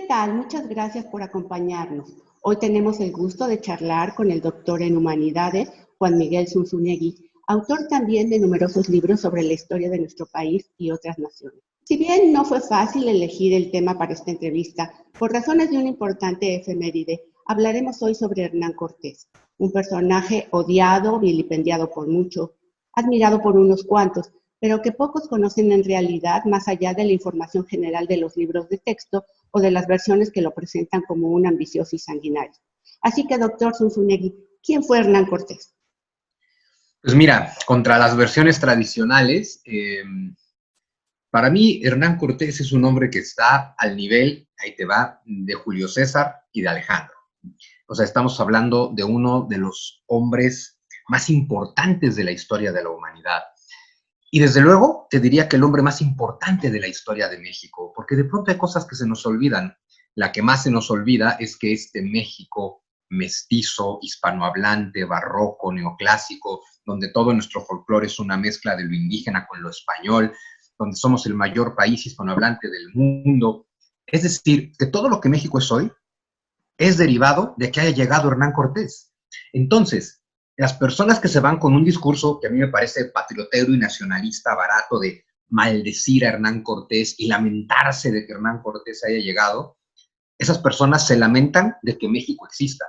tal? Muchas gracias por acompañarnos. Hoy tenemos el gusto de charlar con el doctor en Humanidades, Juan Miguel Zunzunegui, autor también de numerosos libros sobre la historia de nuestro país y otras naciones. Si bien no fue fácil elegir el tema para esta entrevista, por razones de una importante efeméride, hablaremos hoy sobre Hernán Cortés, un personaje odiado, vilipendiado por muchos, admirado por unos cuantos, pero que pocos conocen en realidad más allá de la información general de los libros de texto o de las versiones que lo presentan como un ambicioso y sanguinario. Así que, doctor Zunzunegui, ¿quién fue Hernán Cortés? Pues mira, contra las versiones tradicionales, para mí Hernán Cortés es un hombre que está al nivel, ahí te va, de Julio César y de Alejandro. O sea, estamos hablando de uno de los hombres más importantes de la historia de la humanidad. Y desde luego te diría que el hombre más importante de la historia de México, porque de pronto hay cosas que se nos olvidan. La que más se nos olvida es que este México mestizo, hispanohablante, barroco, neoclásico, donde todo nuestro folclore es una mezcla de lo indígena con lo español, donde somos el mayor país hispanohablante del mundo. Es decir, que todo lo que México es hoy es derivado de que haya llegado Hernán Cortés. Entonces, las personas que se van con un discurso que a mí me parece patriotero y nacionalista barato de maldecir a Hernán Cortés y lamentarse de que Hernán Cortés haya llegado, esas personas se lamentan de que México exista.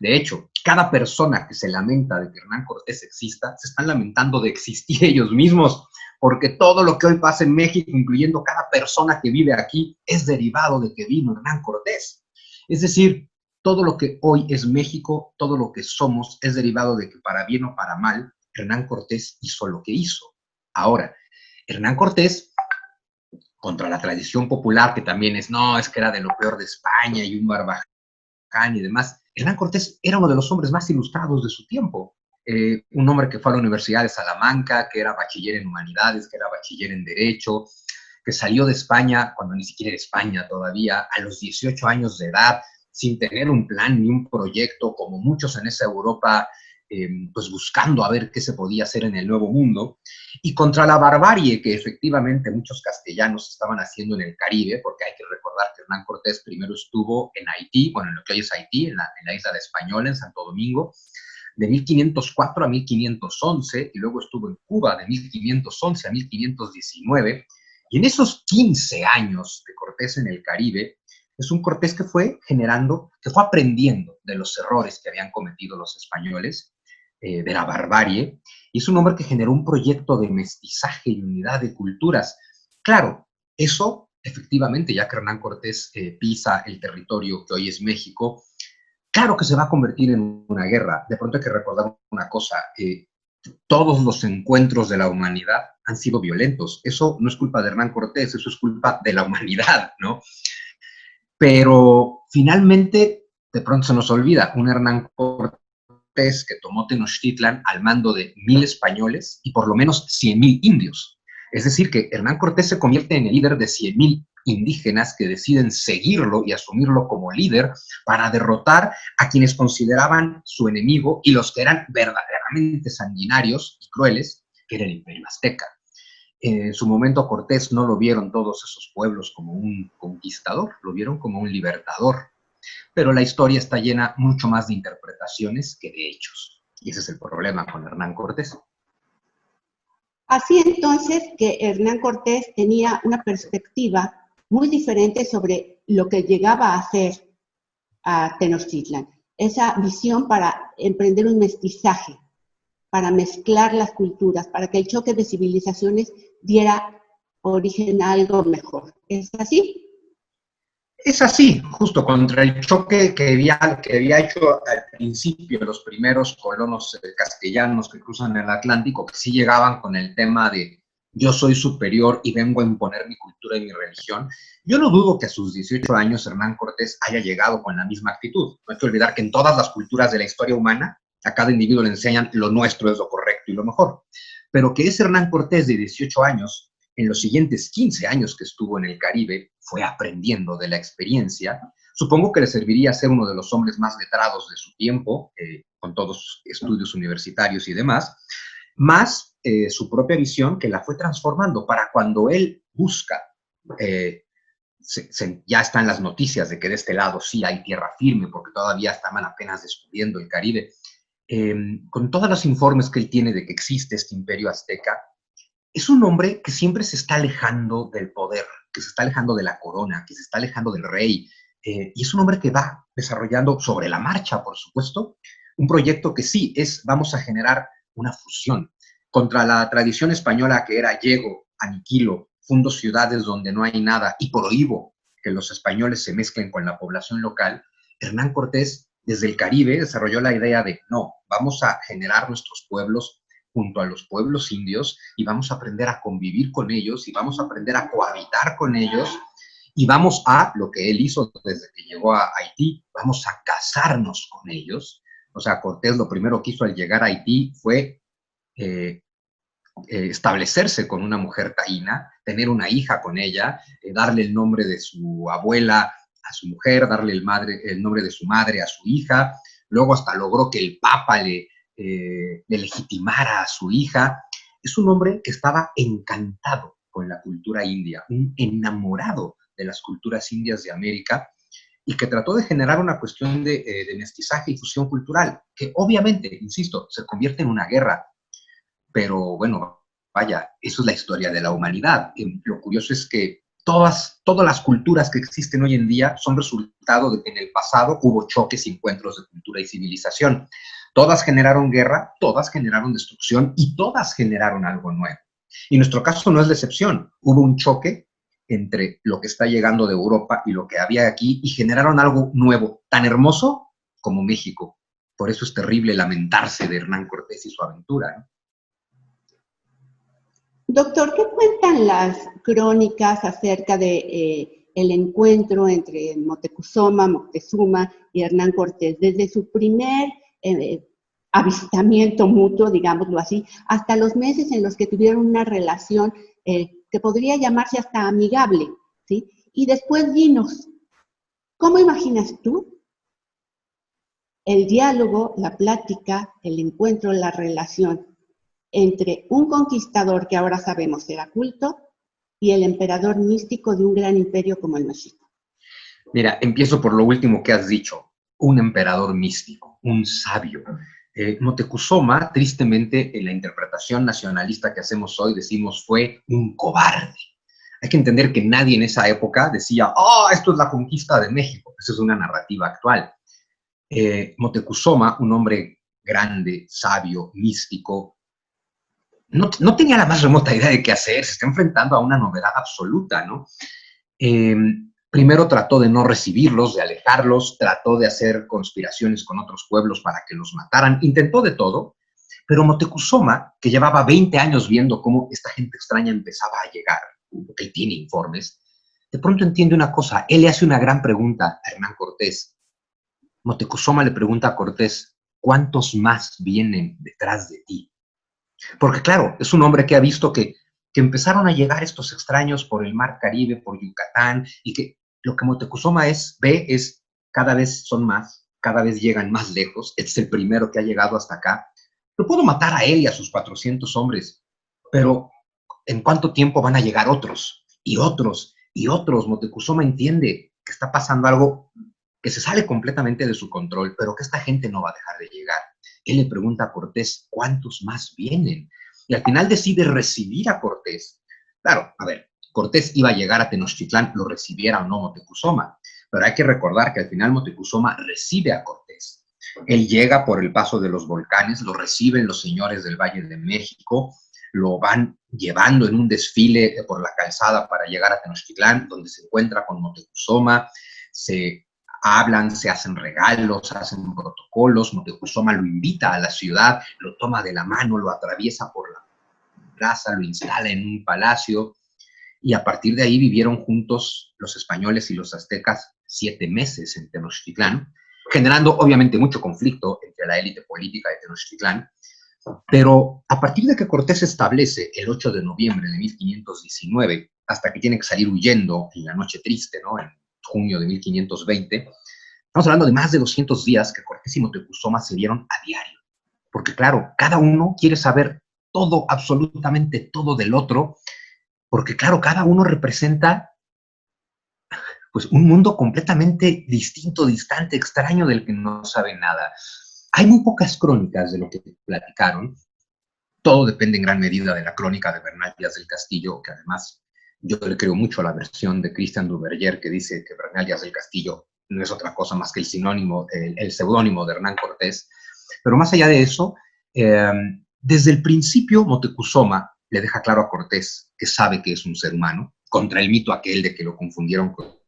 De hecho, cada persona que se lamenta de que Hernán Cortés exista, se están lamentando de existir ellos mismos, porque todo lo que hoy pasa en México, incluyendo cada persona que vive aquí, es derivado de que vino Hernán Cortés. Es decir, todo lo que hoy es México, todo lo que somos, es derivado de que para bien o para mal, Hernán Cortés hizo lo que hizo. Ahora, Hernán Cortés, contra la tradición popular, que también es, no, es que era de lo peor de España y un barbaján y demás, Hernán Cortés era uno de los hombres más ilustrados de su tiempo. Un hombre que fue a la Universidad de Salamanca, que era bachiller en Humanidades, que era bachiller en Derecho, que salió de España, cuando ni siquiera era España todavía, a los 18 años de edad, sin tener un plan ni un proyecto, como muchos en esa Europa, pues buscando a ver qué se podía hacer en el Nuevo Mundo, y contra la barbarie que efectivamente muchos castellanos estaban haciendo en el Caribe, porque hay que recordar que Hernán Cortés primero estuvo en Haití, bueno, en lo que hoy es Haití, en la isla de Española, en Santo Domingo, de 1504 a 1511, y luego estuvo en Cuba de 1511 a 1519, y en esos 15 años de Cortés en el Caribe, es un Cortés que fue generando, que fue aprendiendo de los errores que habían cometido los españoles, de la barbarie, y es un hombre que generó un proyecto de mestizaje y unidad de culturas. Claro, eso efectivamente, ya que Hernán Cortés pisa el territorio que hoy es México, claro que se va a convertir en una guerra. De pronto hay que recordar una cosa, todos los encuentros de la humanidad han sido violentos. Eso no es culpa de Hernán Cortés, eso es culpa de la humanidad, ¿no? Pero finalmente, de pronto se nos olvida, un Hernán Cortés que tomó Tenochtitlan al mando de 1,000 españoles y por lo menos 100,000 indios. Es decir, que Hernán Cortés se convierte en el líder de 100,000 indígenas que deciden seguirlo y asumirlo como líder para derrotar a quienes consideraban su enemigo y los que eran verdaderamente sanguinarios y crueles, que era el Imperio Azteca. En su momento Cortés no lo vieron todos esos pueblos como un conquistador, lo vieron como un libertador. Pero la historia está llena mucho más de interpretaciones que de hechos. Y ese es el problema con Hernán Cortés. Así entonces que Hernán Cortés tenía una perspectiva muy diferente sobre lo que llegaba a hacer a Tenochtitlan. Esa visión para emprender un mestizaje, para mezclar las culturas, para que el choque de civilizaciones diera origen a algo mejor. ¿Es así? Es así, justo contra el choque que había hecho al principio los primeros colonos castellanos que cruzan el Atlántico, que sí llegaban con el tema de yo soy superior y vengo a imponer mi cultura y mi religión. Yo no dudo que a sus 18 años Hernán Cortés haya llegado con la misma actitud. No hay que olvidar que en todas las culturas de la historia humana, a cada individuo le enseñan lo nuestro es lo correcto y lo mejor. Pero que ese Hernán Cortés de 18 años en los siguientes 15 años que estuvo en el Caribe, fue aprendiendo de la experiencia. Supongo que le serviría ser uno de los hombres más letrados de su tiempo, con todos sus estudios universitarios y demás, más su propia visión que la fue transformando para cuando él busca ya están las noticias de que de este lado sí hay tierra firme, porque todavía estaban apenas descubriendo el Caribe. Con todos los informes que él tiene de que existe este imperio azteca, es un hombre que siempre se está alejando del poder, que se está alejando de la corona, que se está alejando del rey, y es un hombre que va desarrollando sobre la marcha, por supuesto, un proyecto que sí vamos a generar una fusión contra la tradición española que era llego, aniquilo, fundo ciudades donde no hay nada y prohíbo que los españoles se mezclen con la población local. Hernán Cortés, desde el Caribe, desarrolló la idea de, no, vamos a generar nuestros pueblos junto a los pueblos indios y vamos a aprender a convivir con ellos y vamos a aprender a cohabitar con ellos y vamos a, lo que él hizo desde que llegó a Haití, vamos a casarnos con ellos. O sea, Cortés lo primero que hizo al llegar a Haití fue establecerse con una mujer taína, tener una hija con ella, darle el nombre de su abuela a su mujer, darle el nombre de su madre a su hija, luego hasta logró que el Papa le legitimara a su hija. Es un hombre que estaba encantado con la cultura india, un enamorado de las culturas indias de América, y que trató de generar una cuestión de mestizaje y fusión cultural, que obviamente, insisto, se convierte en una guerra. Pero bueno, vaya, eso es la historia de la humanidad. Lo curioso es que todas las culturas que existen hoy en día son resultado de que en el pasado hubo choques y encuentros de cultura y civilización. Todas generaron guerra, todas generaron destrucción y todas generaron algo nuevo. Y nuestro caso no es la excepción. Hubo un choque entre lo que está llegando de Europa y lo que había aquí y generaron algo nuevo, tan hermoso como México. Por eso es terrible lamentarse de Hernán Cortés y su aventura, ¿no? Doctor, ¿qué cuentan las crónicas acerca de el encuentro entre Moctezuma y Hernán Cortés, desde su primer avistamiento mutuo, digámoslo así, hasta los meses en los que tuvieron una relación que podría llamarse hasta amigable, ¿sí? Y después dinos, ¿cómo imaginas tú el diálogo, la plática, el encuentro, la relación entre un conquistador que ahora sabemos era culto y el emperador místico de un gran imperio como el México? Mira, empiezo por lo último que has dicho, un emperador místico, un sabio. Moctezuma, tristemente, en la interpretación nacionalista que hacemos hoy, decimos fue un cobarde. Hay que entender que nadie en esa época decía, oh, esto es la conquista de México. Esa es una narrativa actual. Moctezuma, un hombre grande, sabio, místico, no tenía la más remota idea de qué hacer, se está enfrentando a una novedad absoluta, ¿no? Primero trató de no recibirlos, de alejarlos, trató de hacer conspiraciones con otros pueblos para que los mataran, intentó de todo, pero Moctezuma, que llevaba 20 años viendo cómo esta gente extraña empezaba a llegar, porque él tiene informes, de pronto entiende una cosa, él le hace una gran pregunta a Hernán Cortés. Moctezuma le pregunta a Cortés, ¿cuántos más vienen detrás de ti? Porque claro, es un hombre que ha visto que empezaron a llegar estos extraños por el mar Caribe, por Yucatán, y que lo que Moctezuma ve es cada vez son más, cada vez llegan más lejos. Este es el primero que ha llegado hasta acá. Lo puedo matar a él y a sus 400 hombres, pero ¿en cuánto tiempo van a llegar otros? Y otros, y otros. Moctezuma entiende que está pasando algo que se sale completamente de su control, pero que esta gente no va a dejar de llegar. Él le pregunta a Cortés, ¿cuántos más vienen? Y al final decide recibir a Cortés. Claro, a ver, Cortés iba a llegar a Tenochtitlán, lo recibiera o no Moctezuma, pero hay que recordar que al final Moctezuma recibe a Cortés. Él llega por el paso de los volcanes, lo reciben los señores del Valle de México, lo van llevando en un desfile por la calzada para llegar a Tenochtitlán, donde se encuentra con Moctezuma, se hablan, se hacen regalos, hacen protocolos. Moctezuma lo invita a la ciudad, lo toma de la mano, lo atraviesa por la plaza, lo instala en un palacio, y a partir de ahí vivieron juntos los españoles y los aztecas 7 meses en Tenochtitlán, generando obviamente mucho conflicto entre la élite política de Tenochtitlán, pero a partir de que Cortés se establece el 8 de noviembre de 1519, hasta que tiene que salir huyendo en la noche triste, ¿no?, en junio de 1520, estamos hablando de más de 200 días que Cortés y Moctezuma se vieron a diario. Porque claro, cada uno quiere saber todo, absolutamente todo del otro, porque claro, cada uno representa pues un mundo completamente distinto, distante, extraño del que no sabe nada. Hay muy pocas crónicas de lo que platicaron. Todo depende en gran medida de la crónica de Bernal Díaz del Castillo, que además yo le creo mucho a la versión de Christian Duverger, que dice que Bernal Díaz del Castillo no es otra cosa más que el sinónimo, el seudónimo de Hernán Cortés. Pero más allá de eso, desde el principio Moctezuma le deja claro a Cortés que sabe que es un ser humano, contra el mito aquel de que lo confundieron con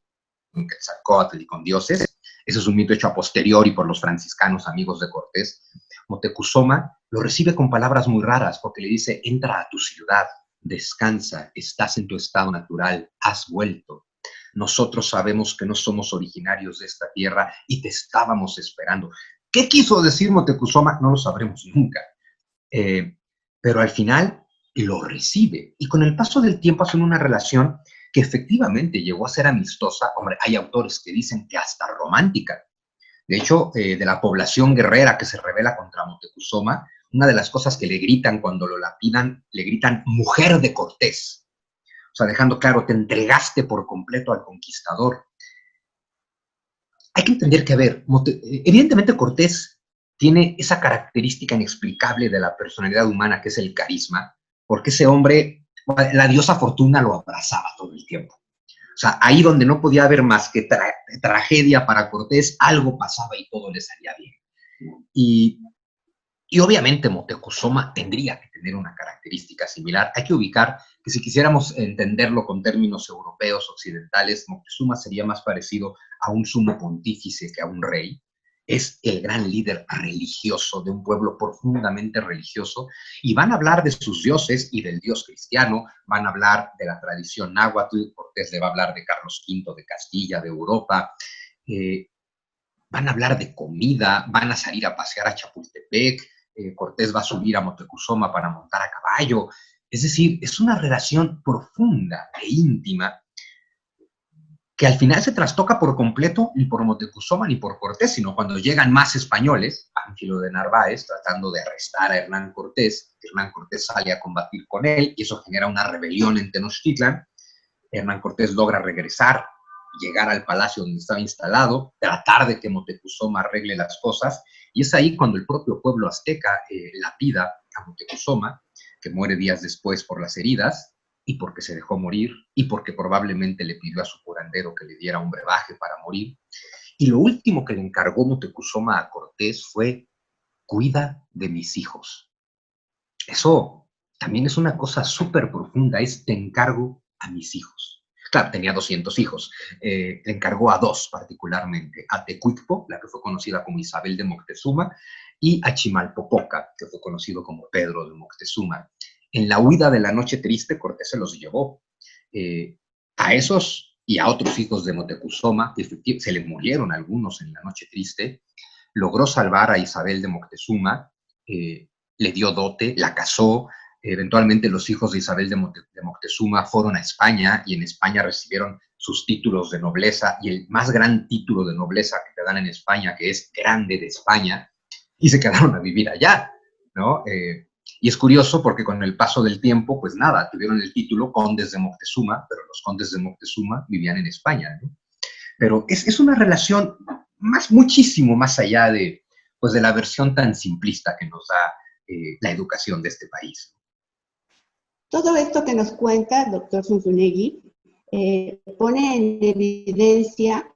Quetzalcóatl y con dioses. Ese es un mito hecho a posteriori por los franciscanos amigos de Cortés. Moctezuma lo recibe con palabras muy raras porque le dice: entra a tu ciudad, descansa, estás en tu estado natural, has vuelto. Nosotros sabemos que no somos originarios de esta tierra y te estábamos esperando. ¿Qué quiso decir Moctezuma? No lo sabremos nunca. Pero al final lo recibe y con el paso del tiempo hacen una relación que efectivamente llegó a ser amistosa. Hombre, hay autores que dicen que hasta romántica. De hecho, de la población guerrera que se rebela contra Moctezuma, una de las cosas que le gritan cuando lo lapidan, le gritan mujer de Cortés. O sea, dejando claro, te entregaste por completo al conquistador. Hay que entender que, a ver, evidentemente Cortés tiene esa característica inexplicable de la personalidad humana que es el carisma, porque ese hombre, la diosa Fortuna lo abrazaba todo el tiempo. O sea, ahí donde no podía haber más que tragedia para Cortés, algo pasaba y todo le salía bien. Y obviamente Moctezuma tendría que tener una característica similar. Hay que ubicar que si quisiéramos entenderlo con términos europeos, occidentales, Moctezuma sería más parecido a un sumo pontífice que a un rey. Es el gran líder religioso de un pueblo profundamente religioso, y van a hablar de sus dioses y del dios cristiano, van a hablar de la tradición náhuatl. Cortés le va a hablar de Carlos V de Castilla, de Europa, van a hablar de comida, van a salir a pasear a Chapultepec, Cortés va a subir a Moctezuma para montar a caballo. Es decir, es una relación profunda e íntima que al final se trastoca por completo ni por Moctezuma ni por Cortés, sino cuando llegan más españoles, Pánfilo de Narváez, tratando de arrestar a Hernán Cortés sale a combatir con él y eso genera una rebelión en Tenochtitlan. Hernán Cortés logra regresar, llegar al palacio donde estaba instalado, tratar de que Moctezuma arregle las cosas, y es ahí cuando el propio pueblo azteca lapida a Moctezuma, que muere días después por las heridas, y porque se dejó morir, y porque probablemente le pidió a su curandero que le diera un brebaje para morir. Y lo último que le encargó Moctezuma a Cortés fue: cuida de mis hijos. Eso también es una cosa súper profunda, es: te encargo a mis hijos. Claro, tenía 200 hijos. Le encargó a 2 particularmente: a Tecuichpo, la que fue conocida como Isabel de Moctezuma, y a Chimalpopoca, que fue conocido como Pedro de Moctezuma. En la huida de la Noche Triste, Cortés se los llevó. A esos y a otros hijos de Moctezuma, que se le murieron algunos en la Noche Triste, logró salvar a Isabel de Moctezuma, le dio dote, la casó. Eventualmente los hijos de Isabel de Moctezuma fueron a España y en España recibieron sus títulos de nobleza y el más gran título de nobleza que te dan en España, que es Grande de España, y se quedaron a vivir allá, ¿no? Y es curioso porque con el paso del tiempo, pues nada, tuvieron el título Condes de Moctezuma, pero los Condes de Moctezuma vivían en España, ¿no? Pero es una relación muchísimo más allá de, pues, de la versión tan simplista que nos da la educación de este país. Todo esto que nos cuenta el doctor Zunzunegui pone en evidencia,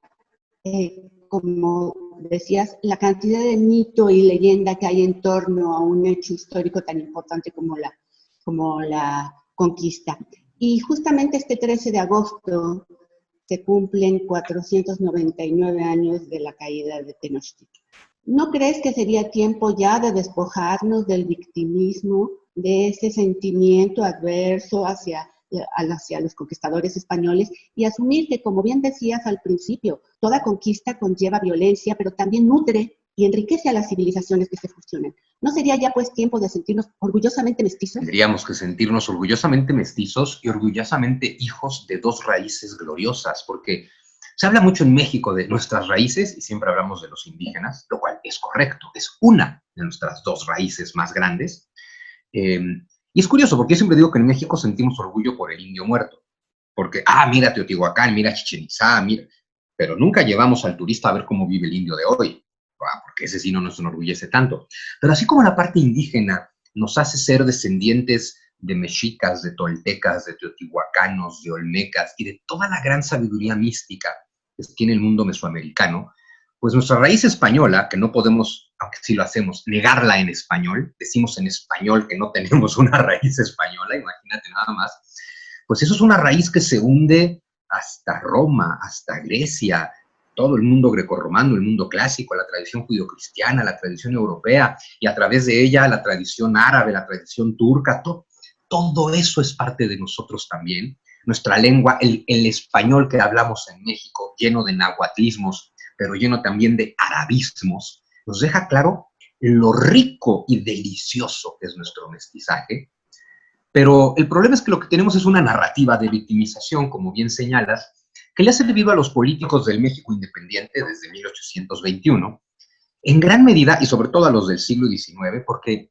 como decías, la cantidad de mito y leyenda que hay en torno a un hecho histórico tan importante como la conquista. Y justamente este 13 de agosto se cumplen 499 años de la caída de Tenochtitlan. ¿No crees que sería tiempo ya de despojarnos del victimismo, de ese sentimiento adverso hacia los conquistadores españoles y asumir que, como bien decías al principio, toda conquista conlleva violencia, pero también nutre y enriquece a las civilizaciones que se fusionan? ¿No sería ya pues tiempo de sentirnos orgullosamente mestizos? Tendríamos que sentirnos orgullosamente mestizos y orgullosamente hijos de 2 raíces gloriosas, porque se habla mucho en México de nuestras raíces y siempre hablamos de los indígenas, lo cual es correcto, es una de nuestras 2 raíces más grandes. Y es curioso porque yo siempre digo que en México sentimos orgullo por el indio muerto, porque, mira Teotihuacán, mira Chichén Itzá, mira, pero nunca llevamos al turista a ver cómo vive el indio de hoy, porque ese sí no nos enorgullece tanto. Pero así como la parte indígena nos hace ser descendientes de mexicas, de toltecas, de teotihuacanos, de olmecas y de toda la gran sabiduría mística que tiene el mundo mesoamericano, pues nuestra raíz española, que no podemos, aunque sí lo hacemos, negarla en español, decimos en español que no tenemos una raíz española, imagínate nada más, pues eso es una raíz que se hunde hasta Roma, hasta Grecia, todo el mundo grecorromano, el mundo clásico, la tradición judio-cristiana, la tradición europea, y a través de ella la tradición árabe, la tradición turca, todo eso es parte de nosotros también. Nuestra lengua, el español que hablamos en México, lleno de nahuatlismos, pero lleno también de arabismos, nos deja claro lo rico y delicioso que es nuestro mestizaje. Pero el problema es que lo que tenemos es una narrativa de victimización, como bien señalas, que le ha servido a los políticos del México independiente desde 1821, en gran medida, y sobre todo a los del siglo XIX, porque,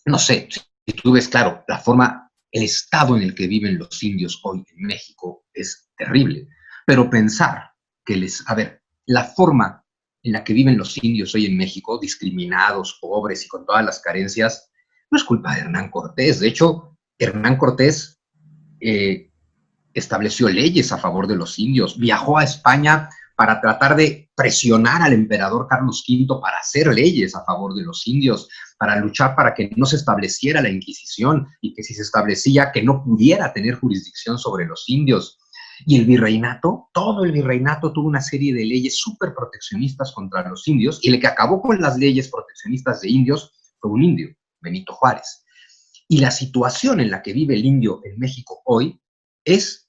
no sé, si tú ves, claro, la forma, el estado en el que viven los indios hoy en México es terrible, pero pensar que la forma en la que viven los indios hoy en México, discriminados, pobres y con todas las carencias, no es culpa de Hernán Cortés. De hecho, Hernán Cortés estableció leyes a favor de los indios, viajó a España para tratar de presionar al emperador Carlos V para hacer leyes a favor de los indios, para luchar para que no se estableciera la Inquisición y que si se establecía que no pudiera tener jurisdicción sobre los indios. Y el virreinato, todo el virreinato tuvo una serie de leyes súper proteccionistas contra los indios, y el que acabó con las leyes proteccionistas de indios fue un indio, Benito Juárez. Y la situación en la que vive el indio en México hoy es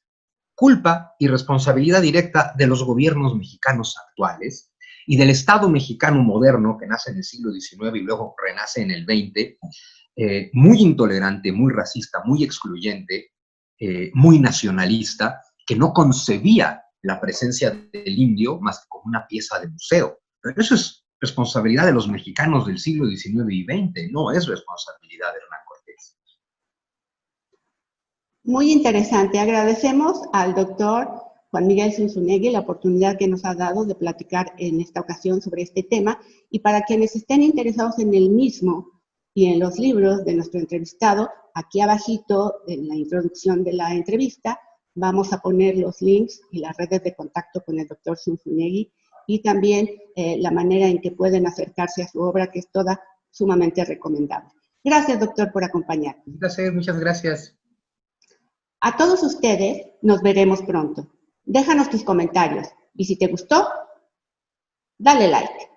culpa y responsabilidad directa de los gobiernos mexicanos actuales y del Estado mexicano moderno que nace en el siglo XIX y luego renace en el XX, muy intolerante, muy racista, muy excluyente, muy nacionalista, que no concebía la presencia del indio más que como una pieza de museo. Pero eso es responsabilidad de los mexicanos del siglo XIX y XX, no es responsabilidad de Hernán Cortés. Muy interesante. Agradecemos al doctor Juan Miguel Zunzunegui la oportunidad que nos ha dado de platicar en esta ocasión sobre este tema, y para quienes estén interesados en el mismo y en los libros de nuestro entrevistado, aquí abajito en la introducción de la entrevista vamos a poner los links y las redes de contacto con el doctor Zunzunegui, y también la manera en que pueden acercarse a su obra, que es toda sumamente recomendable. Gracias, doctor, por acompañarnos. Un placer, muchas gracias. A todos ustedes nos veremos pronto. Déjanos tus comentarios y si te gustó, dale like.